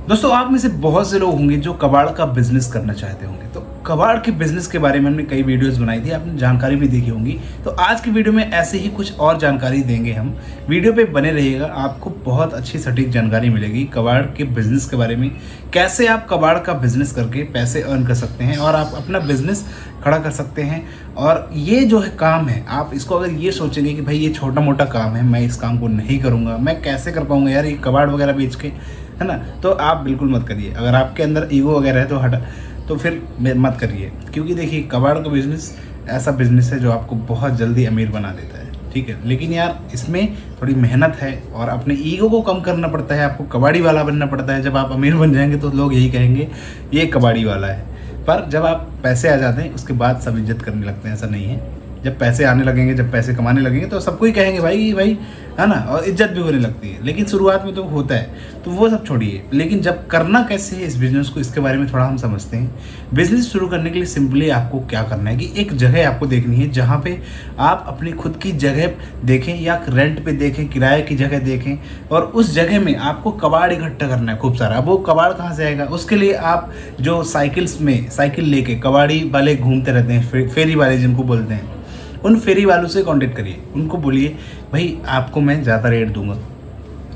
दोस्तों, आप में से बहुत से लोग होंगे जो कबाड़ का बिजनेस करना चाहते होंगे। तो कबाड़ के बिजनेस के बारे में हमने कई वीडियोस बनाई थी, आपने जानकारी भी देखी होंगी। तो आज की वीडियो में ऐसे ही कुछ और जानकारी देंगे हम। वीडियो पे बने रहिएगा, आपको बहुत अच्छी सटीक जानकारी मिलेगी कबाड़ के बिजनेस के बारे में, कैसे आप कबाड़ का बिजनेस करके पैसे अर्न कर सकते हैं और आप अपना बिजनेस खड़ा कर सकते हैं। और ये जो है काम है, आप इसको अगर ये सोचेंगे कि भाई ये छोटा मोटा काम है, मैं इस काम को नहीं करूँगा, मैं कैसे कर पाऊँगा यार ये कबाड़ वगैरह बेच के, है ना, तो आप बिल्कुल मत करिए। अगर आपके अंदर ईगो वगैरह है तो फिर मत करिए, क्योंकि देखिए कबाड़ का बिजनेस ऐसा बिजनेस है जो आपको बहुत जल्दी अमीर बना देता है, ठीक है। लेकिन यार इसमें थोड़ी मेहनत है और अपने ईगो को कम करना पड़ता है, आपको कबाड़ी वाला बनना पड़ता है। जब आप अमीर बन जाएंगे तो लोग यही कहेंगे ये कबाड़ी वाला है। पर जब आप पैसे आ जाते हैं उसके बाद सब इज्जत करने लगते हैं, ऐसा नहीं है। जब पैसे आने लगेंगे, जब पैसे कमाने लगेंगे तो सबको ही कहेंगे भाई भाई, है ना, और इज्जत भी होने लगती है। लेकिन शुरुआत में तो होता है, तो वो सब छोड़िए। लेकिन जब करना कैसे है इस बिज़नेस को, इसके बारे में थोड़ा हम समझते हैं। बिज़नेस शुरू करने के लिए सिंपली आपको क्या करना है कि एक जगह आपको देखनी है जहाँ पे आप अपनी खुद की जगह देखें या रेंट पे देखें, किराए की जगह देखें, और उस जगह में आपको कबाड़ इकट्ठा करना है खूब सारा। अब वो कबाड़ कहाँ से आएगा, उसके लिए आप जो साइकिल लेके कबाड़ी वाले घूमते रहते हैं, फेरी वाले जिनको बोलते हैं, उन फेरी वालों से कांटेक्ट करिए। उनको बोलिए भाई आपको मैं ज़्यादा रेट दूंगा।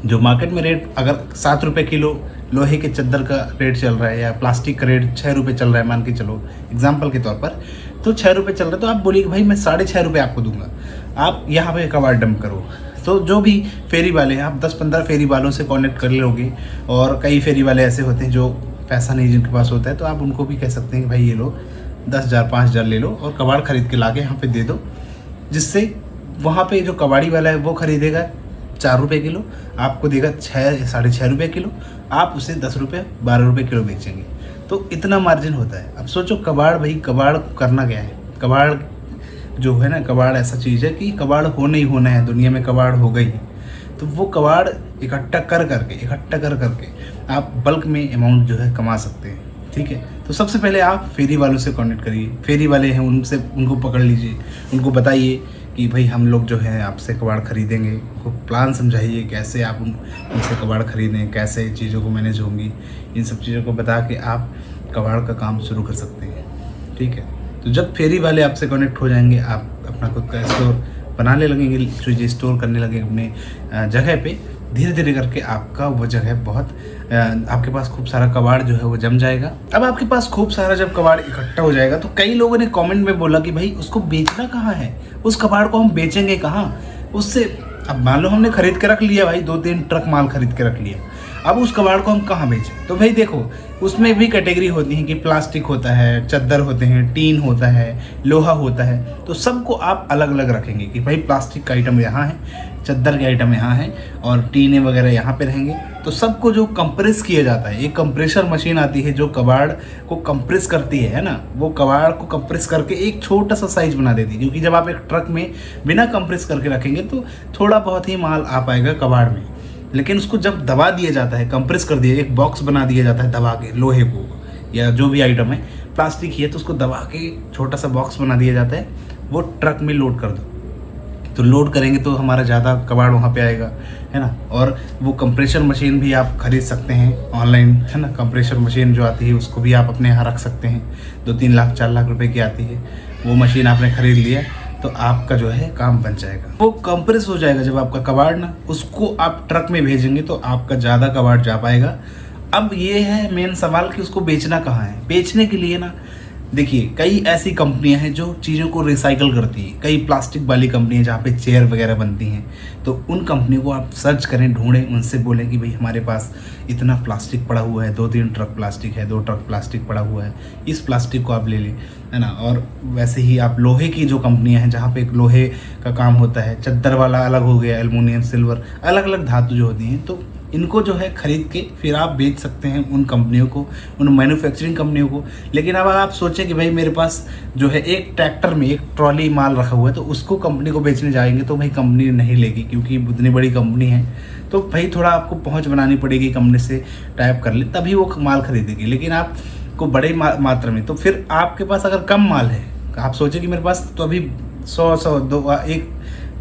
जो मार्केट में रेट अगर 7 रुपये किलो लोहे के चद्दर का रेट चल रहा है या प्लास्टिक का रेट 6 रुपये चल रहा है, मान के चलो एग्जाम्पल के तौर पर, तो 6 रुपये चल रहा है, तो आप बोलिए कि भाई मैं 6.5 रुपये आपको दूंगा, आप यहाँ पे कबाड़ डंप करो। तो जो भी फेरी वाले हैं, आप 10-15 फेरी वालों से कॉन्टेक्ट कर लोगे। और कई फेरी वाले ऐसे होते हैं जो पैसा नहीं जिनके पास होता है, तो आप उनको भी कह सकते हैं कि भाई ये लो 10,000 5,000 ले लो और कबाड़ खरीद के ला के यहाँ पे दे दो, जिससे वहाँ पे जो कबाड़ी वाला है वो खरीदेगा 4 रुपये किलो, आपको देगा 6-6.5 रुपये किलो, आप उसे 10 रुपये 12 रुपये किलो बेचेंगे। तो इतना मार्जिन होता है। अब सोचो कबाड़, भाई कबाड़ करना क्या है। कबाड़ जो है ना, कबाड़ ऐसा चीज़ है कि कबाड़ होना ही होना है, दुनिया में कबाड़ हो गई। तो वो कबाड़ इकट्ठा कर करके आप बल्क में अमाउंट जो है कमा सकते हैं, ठीक है। तो सबसे पहले आप फेरी वालों से कांटेक्ट करिए। फेरी वाले हैं उनको पकड़ लीजिए, उनको बताइए कि भाई हम लोग जो है आपसे कबाड़ खरीदेंगे। उनको प्लान समझाइए कैसे आप उनसे कबाड़ खरीदें, कैसे चीज़ों को मैनेज होंगी। इन सब चीज़ों को बता के आप कबाड़ का काम शुरू कर सकते हैं, ठीक है। तो जब फेरी वाले आपसे कनेक्ट हो जाएंगे, आप अपना खुद का स्टोर बनाने लगेंगे, चीज़ें स्टोर करने लगेंगे अपने जगह पे, धीरे धीरे करके आपका वो जगह बहुत आपके पास खूब सारा कबाड़ जो है वो जम जाएगा। अब आपके पास खूब सारा जब कबाड़ इकट्ठा हो जाएगा, तो कई लोगों ने कमेंट में बोला कि भाई उसको बेचना कहाँ है, उस कबाड़ को हम बेचेंगे कहाँ उससे। अब मान लो हमने खरीद के रख लिया भाई, 2-3 ट्रक माल खरीद के रख लिया, अब उस कबाड़ को हम कहाँ बेचें। तो भाई देखो, उसमें भी कैटेगरी होती है कि प्लास्टिक होता है, चद्दर होते हैं, टीन होता है, लोहा होता है। तो सबको आप अलग अलग रखेंगे कि भाई प्लास्टिक का आइटम यहाँ है, चद्दर के आइटम यहाँ है और टीने वगैरह यहाँ पे रहेंगे। तो सबको जो कंप्रेस किया जाता है, एक कंप्रेशर मशीन आती है जो कबाड़ को कंप्रेस करती है ना, वो कबाड़ को कंप्रेस करके एक छोटा सा साइज बना देती है। क्योंकि जब आप एक ट्रक में बिना कंप्रेस करके रखेंगे तो थोड़ा बहुत ही माल आ पाएगा कबाड़ में। लेकिन उसको जब दबा दिया जाता है, कंप्रेस कर दिया, एक बॉक्स बना दिया जाता है दबा के, लोहे को या जो भी आइटम है, प्लास्टिक ही है तो उसको दबा के छोटा सा बॉक्स बना दिया जाता है, वो ट्रक में लोड कर दो। तो लोड करेंगे तो हमारा ज़्यादा कबाड़ वहाँ पे आएगा, है ना। और वो कंप्रेशर मशीन भी आप खरीद सकते हैं ऑनलाइन, है ना। कंप्रेशर मशीन जो आती है उसको भी आप अपने यहाँ रख सकते हैं, 2-3 लाख 4 लाख रुपए की आती है। वो मशीन आपने खरीद लिया तो आपका जो है काम बन जाएगा। वो कंप्रेस हो जाएगा जब आपका कबाड़ ना, उसको आप ट्रक में भेजेंगे तो आपका ज़्यादा कबाड़ जा पाएगा। अब ये है मेन सवाल कि उसको बेचना कहाँ है। बेचने के लिए ना देखिए, कई ऐसी कंपनियां हैं जो चीज़ों को रिसाइकल करती हैं। कई प्लास्टिक वाली कंपनियां जहाँ पे चेयर वगैरह बनती हैं, तो उन कंपनियों को आप सर्च करें, ढूंढें, उनसे बोलें कि भाई हमारे पास इतना प्लास्टिक पड़ा हुआ है, 2-3 ट्रक प्लास्टिक है, 2 ट्रक प्लास्टिक पड़ा हुआ है, इस प्लास्टिक को आप ले लें, है ना। और वैसे ही आप लोहे की जो कंपनियां हैं जहाँ पे लोहे का काम होता है, चद्दर वाला अलग हो गया, एल्युमिनियम, सिल्वर, अलग अलग धातु जो होती हैं, तो इनको जो है खरीद के फिर आप बेच सकते हैं उन कंपनियों को, उन मैन्युफैक्चरिंग कंपनियों को। लेकिन अब आप सोचें कि भाई मेरे पास जो है एक ट्रैक्टर में एक ट्रॉली माल रखा हुआ है, तो उसको कंपनी को बेचने जाएंगे तो भाई कंपनी नहीं लेगी, क्योंकि इतनी बड़ी कंपनी है। तो भाई थोड़ा आपको पहुंच बनानी पड़ेगी, कंपनी से टाइप कर ले तभी वो माल खरीदेगी। लेकिन आपको बड़े मात्रा में, तो फिर आपके पास अगर कम माल है, आप सोचें कि मेरे पास तो अभी 100 1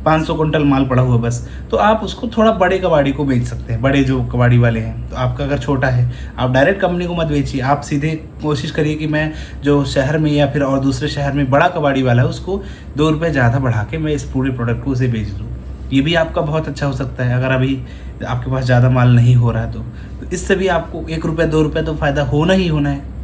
500 कुंटल माल पड़ा हुआ बस, तो आप उसको थोड़ा बड़े कबाड़ी को बेच सकते हैं, बड़े जो कबाड़ी वाले हैं। तो आपका अगर छोटा है, आप डायरेक्ट कंपनी को मत बेचिए, आप सीधे कोशिश करिए कि मैं जो शहर में या फिर और दूसरे शहर में बड़ा कबाड़ी वाला है उसको 2 रुपये ज़्यादा बढ़ा के मैं इस पूरे प्रोडक्ट को उसे बेच दूँ। ये भी आपका बहुत अच्छा हो सकता है अगर अभी आपके पास ज़्यादा माल नहीं हो रहा है तो इससे भी आपको 1 रुपये 2 रुपये तो फ़ायदा होना ही होना है।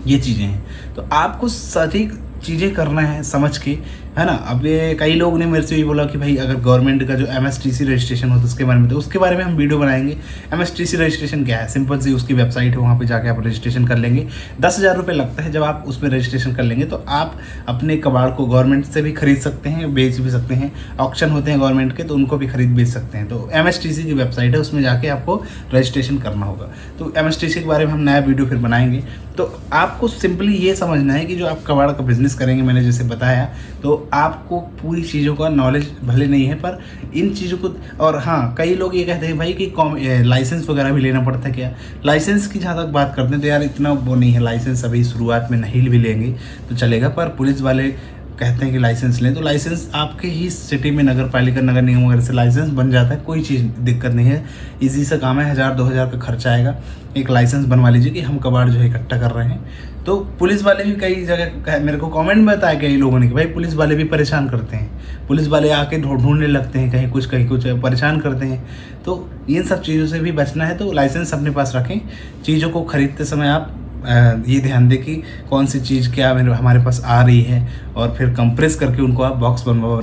ये चीज़ें हैं, तो आपको सटीक चीज़ें करना है समझ के, है ना। अब ये कई लोग ने मेरे से भी बोला कि भाई अगर गवर्नमेंट का जो MSTC रजिस्ट्रेशन होता है उसके बारे में, तो उसके बारे में हम वीडियो बनाएंगे। MSTC रजिस्ट्रेशन क्या है, सिंपल सी उसकी वेबसाइट है, वहाँ पे जाके आप रजिस्ट्रेशन कर लेंगे। 10,000 रुपये लगता है। जब आप उसमें रजिस्ट्रेशन कर लेंगे तो आप अपने कबाड़ को गवर्नमेंट से भी खरीद सकते हैं, बेच भी सकते हैं। ऑक्शन होते हैं गवर्नमेंट के, तो उनको भी खरीद बेच सकते हैं। तो MSTC की वेबसाइट है, उसमें जाके आपको रजिस्ट्रेशन करना होगा। तो MSTC के बारे में हम नया वीडियो फिर बनाएंगे। तो आपको सिंपली ये समझना है कि जो आप कबाड़ का बिज़नेस करेंगे, मैंने जैसे बताया, तो आपको पूरी चीज़ों का नॉलेज भले नहीं है पर इन चीज़ों को, और हाँ कई लोग ये कहते हैं भाई कि लाइसेंस वगैरह भी लेना पड़ता है क्या। लाइसेंस की जहाँ तक बात करते हैं तो यार इतना वो नहीं है, लाइसेंस अभी शुरुआत में नहीं भी लेंगे तो चलेगा, पर पुलिस वाले कहते हैं कि लाइसेंस लें, तो लाइसेंस आपके ही सिटी में नगर पालिका नगर निगम वगैरह से लाइसेंस बन जाता है, कोई चीज़ दिक्कत नहीं है, इजी सा काम है। 1000-2000 का खर्चा आएगा, एक लाइसेंस बनवा लीजिए कि हम कबाड़ जो है इकट्ठा कर रहे हैं। तो पुलिस वाले भी कई जगह मेरे को कमेंट में बताया कई लोगों ने कि भाई पुलिस वाले भी परेशान करते हैं, पुलिस वाले आके ढूंढने लगते हैं, कहीं कुछ परेशान करते हैं। तो इन सब चीज़ों से भी बचना है, तो लाइसेंस अपने पास रखें। चीज़ों को खरीदते समय आप ये ध्यान दें कि कौन सी चीज़ क्या हमारे पास आ रही है, और फिर कंप्रेस करके उनको आप बॉक्स बनवा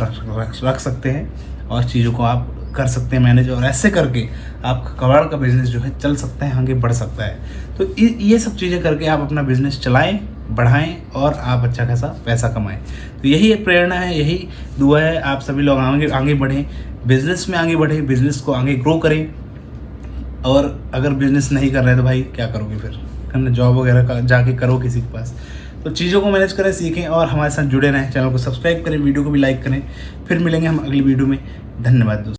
रख सकते हैं और चीज़ों को आप कर सकते हैं मैनेज, और ऐसे करके आपका कबाड़ का बिज़नेस जो है चल सकता है, आगे बढ़ सकता है। तो ये सब चीज़ें करके आप अपना बिज़नेस चलाएं, बढ़ाएं और आप अच्छा खासा पैसा कमाएं। तो यही एक प्रेरणा है, यही दुआ है, आप सभी लोग आगे बढ़ें, बिज़नेस में आगे बढ़ें, बिज़नेस को आगे ग्रो करें। और अगर बिज़नेस नहीं कर रहे तो भाई क्या करोगे फिर, हमने जॉब वगैरह का जाके करो किसी के पास। तो चीज़ों को मैनेज करें, सीखें और हमारे साथ जुड़े रहें। चैनल को सब्सक्राइब करें, वीडियो को भी लाइक करें। फिर मिलेंगे हम अगली वीडियो में। धन्यवाद दोस्तों।